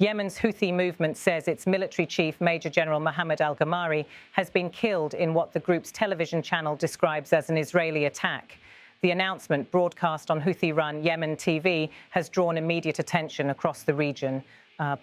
Yemen's Houthi movement says its military chief, Major General Mohammed al-Ghamari, has been killed in what the group's television channel describes as an Israeli attack. The announcement, broadcast on Houthi-run Yemen TV, has drawn immediate attention across the region,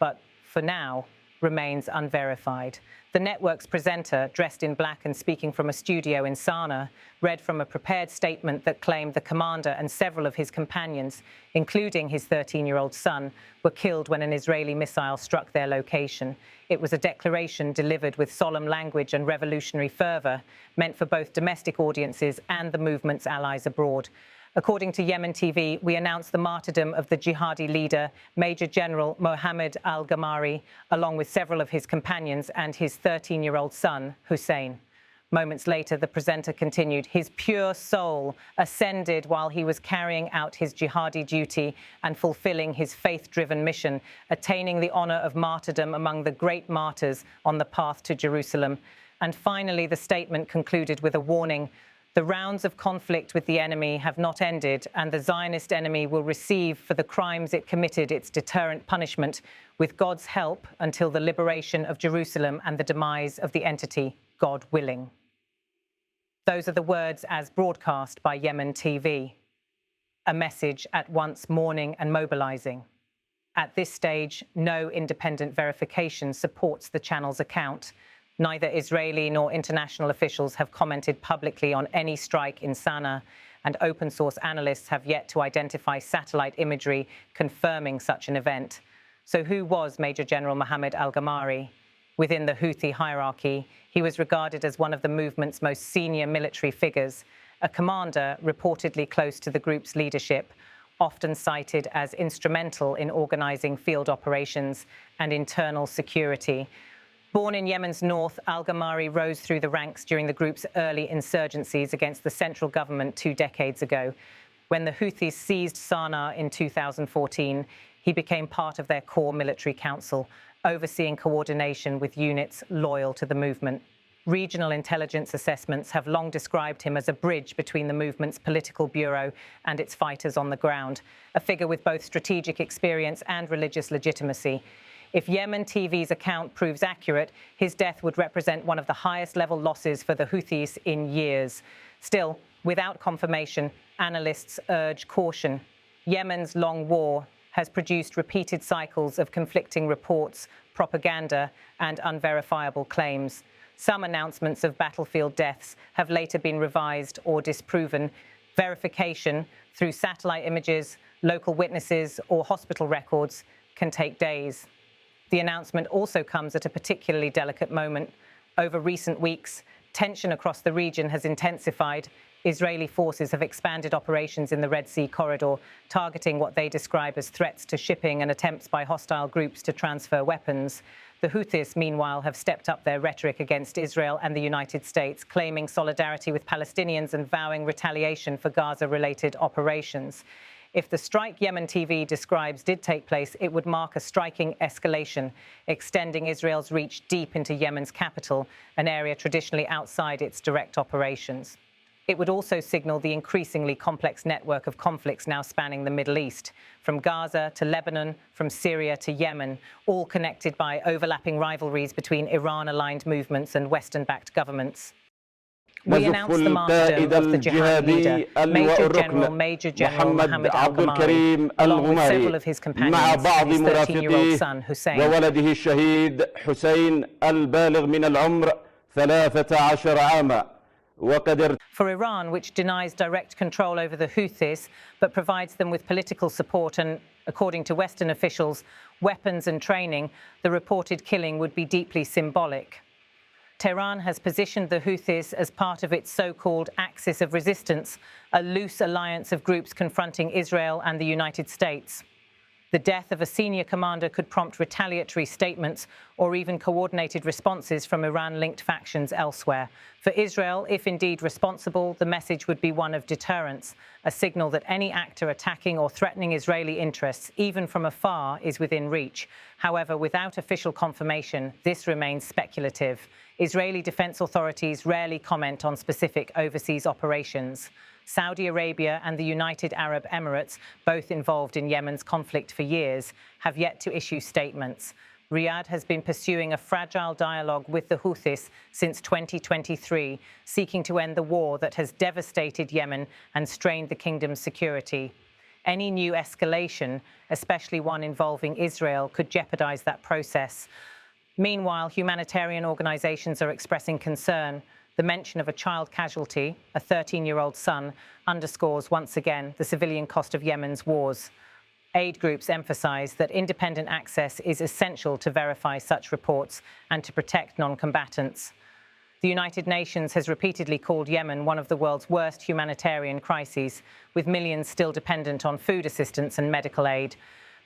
but for now remains unverified. The network's presenter, dressed in black and speaking from a studio in Sana'a, read from a prepared statement that claimed the commander and several of his companions, including his 13-year-old son, were killed when an Israeli missile struck their location. It was a declaration delivered with solemn language and revolutionary fervor, meant for both domestic audiences and the movement's allies abroad. According to Yemen TV, we announced the martyrdom of the jihadi leader, Major General Mohammed al-Ghamari, along with several of his companions and his 13-year-old son, Hussein. Moments later, the presenter continued, his pure soul ascended while he was carrying out his jihadi duty and fulfilling his faith-driven mission, attaining the honor of martyrdom among the great martyrs on the path to Jerusalem. And finally, the statement concluded with a warning. The rounds of conflict with the enemy have not ended, and the Zionist enemy will receive for the crimes it committed its deterrent punishment, with God's help, until the liberation of Jerusalem and the demise of the entity, God willing. Those are the words as broadcast by Yemen TV. A message at once mourning and mobilizing. At this stage, no independent verification supports the channel's account. Neither Israeli nor international officials have commented publicly on any strike in Sana'a, and open-source analysts have yet to identify satellite imagery confirming such an event. So who was Major General Mohammed al-Ghamari? Within the Houthi hierarchy, he was regarded as one of the movement's most senior military figures, a commander reportedly close to the group's leadership, often cited as instrumental in organizing field operations and internal security. Born in Yemen's north, al-Ghamari rose through the ranks during the group's early insurgencies against the central government 2 decades ago. When the Houthis seized Sana'a in 2014, he became part of their core military council, overseeing coordination with units loyal to the movement. Regional intelligence assessments have long described him as a bridge between the movement's political bureau and its fighters on the ground, a figure with both strategic experience and religious legitimacy. If Yemen TV's account proves accurate, his death would represent one of the highest-level losses for the Houthis in years. Still, without confirmation, analysts urge caution. Yemen's long war has produced repeated cycles of conflicting reports, propaganda, and unverifiable claims. Some announcements of battlefield deaths have later been revised or disproven. Verification through satellite images, local witnesses, or hospital records can take days. The announcement also comes at a particularly delicate moment. Over recent weeks, tension across the region has intensified. Israeli forces have expanded operations in the Red Sea corridor, targeting what they describe as threats to shipping and attempts by hostile groups to transfer weapons. The Houthis, meanwhile, have stepped up their rhetoric against Israel and the United States, claiming solidarity with Palestinians and vowing retaliation for Gaza-related operations. If the strike Yemen TV describes did take place, it would mark a striking escalation, extending Israel's reach deep into Yemen's capital, an area traditionally outside its direct operations. It would also signal the increasingly complex network of conflicts now spanning the Middle East, from Gaza to Lebanon, from Syria to Yemen, all connected by overlapping rivalries between Iran-aligned movements and Western-backed governments. We announced the martyrdom of the jihad leader, Major General Mohammed al-Ghamari, along with several of his companions and his 13-year-old son, Hussein. وولده الشهيد حسين البالغ من العمر 13 عاما. For Iran, which denies direct control over the Houthis, but provides them with political support and, according to Western officials, weapons and training, the reported killing would be deeply symbolic. Tehran has positioned the Houthis as part of its so-called axis of resistance, a loose alliance of groups confronting Israel and the United States. The death of a senior commander could prompt retaliatory statements or even coordinated responses from Iran-linked factions elsewhere. For Israel, if indeed responsible, the message would be one of deterrence, a signal that any actor attacking or threatening Israeli interests, even from afar, is within reach. However, without official confirmation, this remains speculative. Israeli defense authorities rarely comment on specific overseas operations. Saudi Arabia and the United Arab Emirates, both involved in Yemen's conflict for years, have yet to issue statements. Riyadh has been pursuing a fragile dialogue with the Houthis since 2023, seeking to end the war that has devastated Yemen and strained the kingdom's security. Any new escalation, especially one involving Israel, could jeopardize that process. Meanwhile, humanitarian organizations are expressing concern. The mention of a child casualty, a 13-year-old son, underscores once again the civilian cost of Yemen's wars. Aid groups emphasize that independent access is essential to verify such reports and to protect non-combatants. The United Nations has repeatedly called Yemen one of the world's worst humanitarian crises, with millions still dependent on food assistance and medical aid.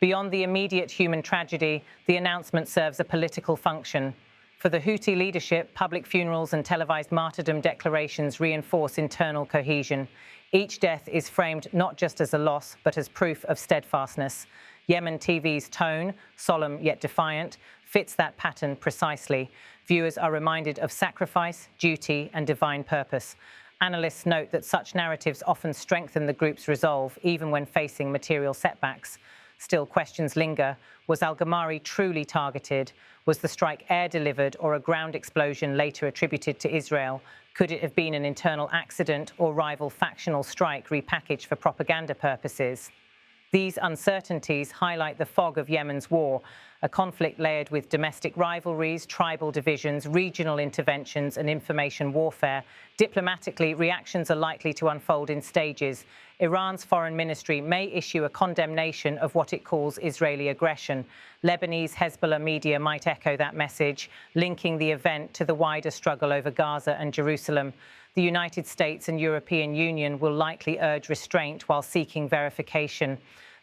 Beyond the immediate human tragedy, the announcement serves a political function. For the Houthi leadership, public funerals and televised martyrdom declarations reinforce internal cohesion. Each death is framed not just as a loss, but as proof of steadfastness. Yemen TV's tone, solemn yet defiant, fits that pattern precisely. Viewers are reminded of sacrifice, duty, and divine purpose. Analysts note that such narratives often strengthen the group's resolve, even when facing material setbacks. Still, questions linger. Was al-Ghamari truly targeted? Was the strike air-delivered or a ground explosion later attributed to Israel? Could it have been an internal accident or rival factional strike repackaged for propaganda purposes? These uncertainties highlight the fog of Yemen's war, a conflict layered with domestic rivalries, tribal divisions, regional interventions, and information warfare. Diplomatically, reactions are likely to unfold in stages. Iran's foreign ministry may issue a condemnation of what it calls Israeli aggression. Lebanese Hezbollah media might echo that message, linking the event to the wider struggle over Gaza and Jerusalem. The United States and European Union will likely urge restraint while seeking verification.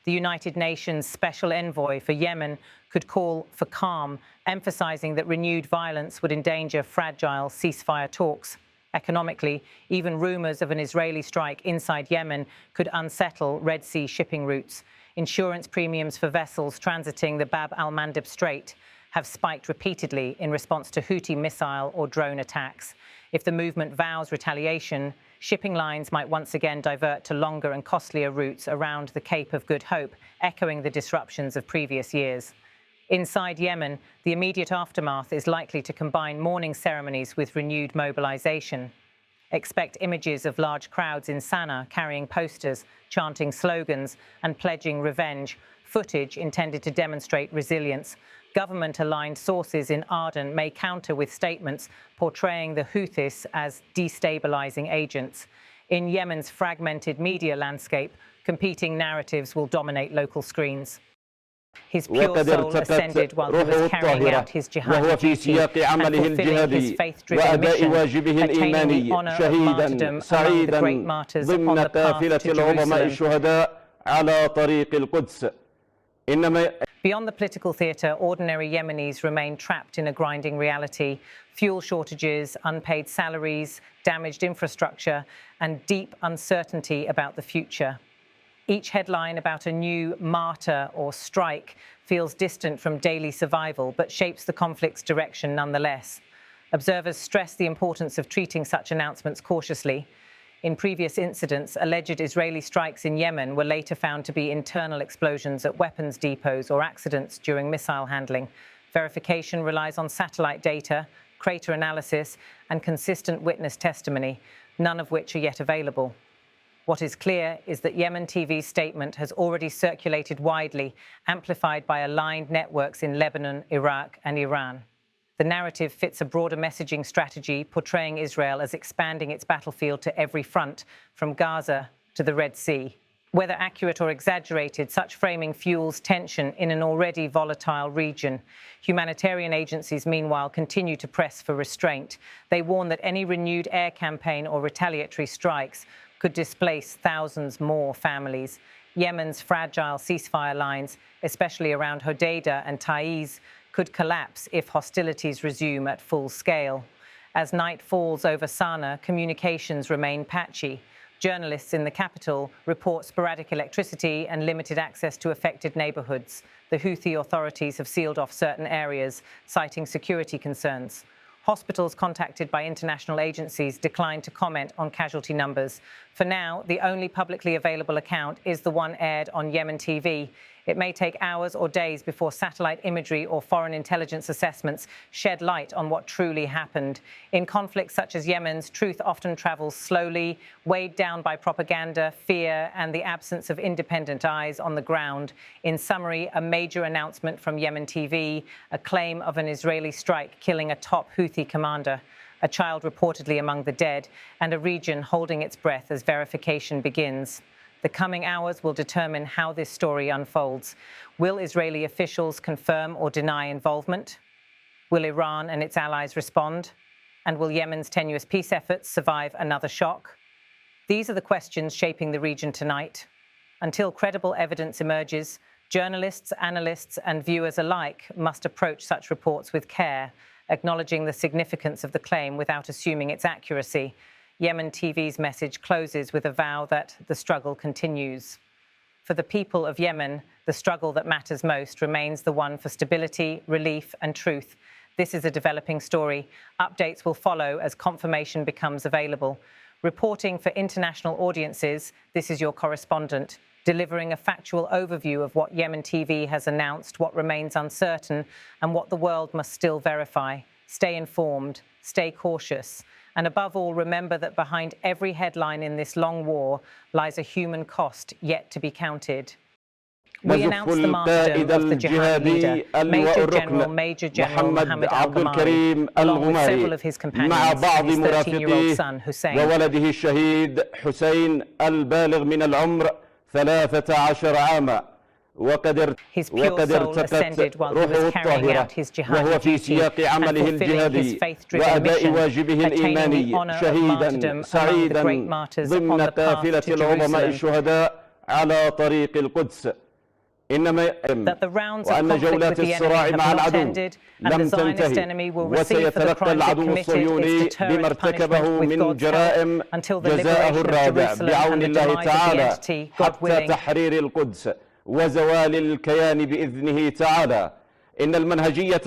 The United Nations Special Envoy for Yemen could call for calm, emphasizing that renewed violence would endanger fragile ceasefire talks. Economically, even rumors of an Israeli strike inside Yemen could unsettle Red Sea shipping routes. Insurance premiums for vessels transiting the Bab al-Mandeb Strait have spiked repeatedly in response to Houthi missile or drone attacks. If the movement vows retaliation, shipping lines might once again divert to longer and costlier routes around the Cape of Good Hope, echoing the disruptions of previous years. Inside Yemen, the immediate aftermath is likely to combine mourning ceremonies with renewed mobilization. Expect images of large crowds in Sana'a carrying posters, chanting slogans, and pledging revenge, footage intended to demonstrate resilience. Government-aligned sources in Aden may counter with statements portraying the Houthis as destabilizing agents. In Yemen's fragmented media landscape, competing narratives will dominate local screens. His pure soul ascended while he was carrying out his jihadi duty and fulfilling his faith-driven mission, attaining the honor of martyrdom among the great martyrs on the path to Jerusalem. Beyond the political theatre, ordinary Yemenis remain trapped in a grinding reality. Fuel shortages, unpaid salaries, damaged infrastructure, and deep uncertainty about the future. Each headline about a new martyr or strike feels distant from daily survival, but shapes the conflict's direction nonetheless. Observers stress the importance of treating such announcements cautiously. In previous incidents, alleged Israeli strikes in Yemen were later found to be internal explosions at weapons depots or accidents during missile handling. Verification relies on satellite data, crater analysis, and consistent witness testimony, none of which are yet available. What is clear is that Yemen TV's statement has already circulated widely, amplified by aligned networks in Lebanon, Iraq, and Iran. The narrative fits a broader messaging strategy, portraying Israel as expanding its battlefield to every front, from Gaza to the Red Sea. Whether accurate or exaggerated, such framing fuels tension in an already volatile region. Humanitarian agencies, meanwhile, continue to press for restraint. They warn that any renewed air campaign or retaliatory strikes could displace thousands more families. Yemen's fragile ceasefire lines, especially around Hodeidah and Taiz, could collapse if hostilities resume at full scale. As night falls over Sana'a, communications remain patchy. Journalists in the capital report sporadic electricity and limited access to affected neighborhoods. The Houthi authorities have sealed off certain areas, citing security concerns. Hospitals contacted by international agencies declined to comment on casualty numbers. For now, the only publicly available account is the one aired on Yemen TV. It may take hours or days before satellite imagery or foreign intelligence assessments shed light on what truly happened. In conflicts such as Yemen's, truth often travels slowly, weighed down by propaganda, fear, and the absence of independent eyes on the ground. In summary, a major announcement from Yemen TV, a claim of an Israeli strike killing a top Houthi commander, a child reportedly among the dead, and a region holding its breath as verification begins. The coming hours will determine how this story unfolds. Will Israeli officials confirm or deny involvement? Will Iran and its allies respond? And will Yemen's tenuous peace efforts survive another shock? These are the questions shaping the region tonight. Until credible evidence emerges, journalists, analysts, and viewers alike must approach such reports with care, acknowledging the significance of the claim without assuming its accuracy. Yemen TV's message closes with a vow that the struggle continues. For the people of Yemen, the struggle that matters most remains the one for stability, relief, and truth. This is a developing story. Updates will follow as confirmation becomes available. Reporting for international audiences, this is your correspondent, delivering a factual overview of what Yemen TV has announced, what remains uncertain, and what the world must still verify. Stay informed, stay cautious, and above all, remember that behind every headline in this long war lies a human cost yet to be counted. We announce the martyrdom of the jihad leader, Major General Mohammed al-Ghamari, along with several of his companions and his 13-year-old son, Hussein. وولده الشهيد حسين البالغ من العمر 13 عاما. His pure soul ascended while he was carrying out his jihadi duty and fulfilling his faith-driven mission, attaining the honor of martyrdom among the great martyrs on the path to Jerusalem. That the rounds of conflict with the enemy have not ended, and the Zionist enemy will receive for the crimes it committed its deterrent punishment with God's help until the liberation of Jerusalem and the demise of the entity, God willing. وزوال الكيان بإذنه تعالى. إن المنهجية